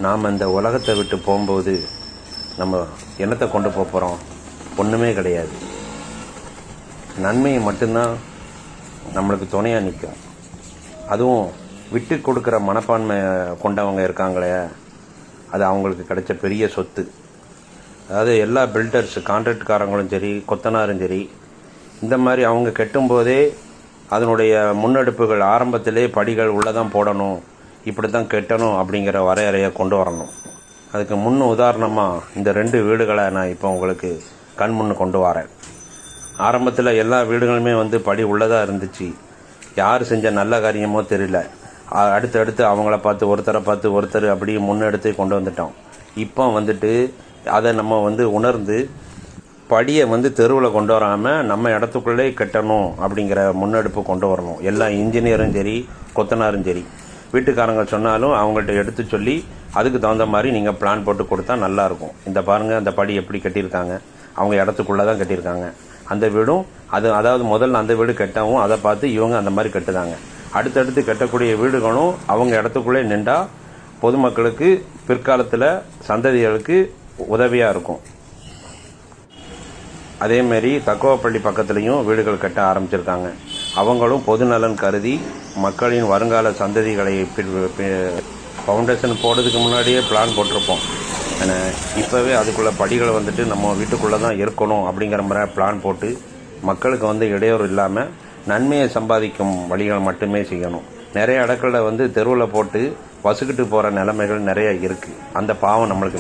நாம் இந்த உலகத்தை விட்டு போகும்போது நம்ம என்னத்தை கொண்டு போகிறோம்? ஒன்றுமே கிடையாது. நன்மையை மட்டும்தான் நம்மளுக்கு துணையாக நிற்கும். அதுவும் விட்டு கொடுக்குற மனப்பான்மை கொண்டவங்க இருக்காங்களே, அது அவங்களுக்கு கிடைச்ச பெரிய சொத்து. அதாவது எல்லா பில்டர்ஸ், கான்ட்ராக்ட்காரங்களும் சரி, கொத்தனாரும் சரி, இந்த மாதிரி அவங்க கட்டும்போதே அதனுடைய முன்னெடுப்புகள் ஆரம்பத்திலே படிகள் உள்ளே தான் போடணும், இப்படி தான் கட்டணும் அப்படிங்கிற வரையறையை கொண்டு வரணும். அதுக்கு உதாரணமாக இந்த 2 வீடுகளை நான் இப்போ உங்களுக்கு கண் முன்னு கொண்டு வரேன். ஆரம்பத்தில் எல்லா வீடுகளுமே படி உள்ளதாக இருந்துச்சு. யார் செஞ்ச நல்ல காரியமோ தெரியல. அடுத்தடுத்து அவங்கள பார்த்து ஒருத்தர் அப்படி முன்னெடுத்து கொண்டு வந்துட்டோம். இப்போ அதை நம்ம உணர்ந்து படியை தெருவில் கொண்டு வராமல் நம்ம இடத்துக்குள்ளே கட்டணும் அப்படிங்கிற முன்னெடுப்பு கொண்டு வரணும். எல்லா இன்ஜினியரும் சரி, கொத்தனாரும் சரி, வீட்டுக்காரங்க சொன்னாலும் அவங்கள்ட்ட எடுத்து சொல்லி அதுக்கு தகுந்த மாதிரி நீங்கள் பிளான் போட்டு கொடுத்தா நல்லாயிருக்கும். இந்த பாருங்கள், அந்த படி எப்படி கட்டியிருக்காங்க, அவங்க இடத்துக்குள்ளே தான் கட்டியிருக்காங்க. அந்த வீடும் அதாவது முதல்ல அந்த வீடு கட்டவும் அதை பார்த்து இவங்க அந்த மாதிரி கட்டுதாங்க. அடுத்தடுத்து கட்டக்கூடிய வீடுகளும் அவங்க இடத்துக்குள்ளே நின்றா பொதுமக்களுக்கு பிற்காலத்தில் சந்ததிகளுக்கு உதவியாக இருக்கும். அதேமாரி தக்குவப்பள்ளி பக்கத்துலேயும் வீடுகள் கட்ட ஆரம்பிச்சிருக்காங்க. அவங்களும் பொதுநலன் கருதி மக்களின் வருங்கால சந்ததிகளை ஃபவுண்டேஷன் போடுறதுக்கு முன்னாடியே பிளான் போட்டிருப்போம். இப்போவே அதுக்குள்ளே படிகளை நம்ம வீட்டுக்குள்ளே தான் இருக்கணும் அப்படிங்கிற மாதிரி பிளான் போட்டு மக்களுக்கு இடையூறு இல்லாமல் நன்மையை சம்பாதிக்கும் வழிகள் மட்டுமே செய்யணும். நிறைய இடங்களில் தெருவில் போட்டு வசுக்கிட்டு போகிற நிலைமைகள் நிறைய இருக்குது. அந்த பாவம் நம்மளுக்கு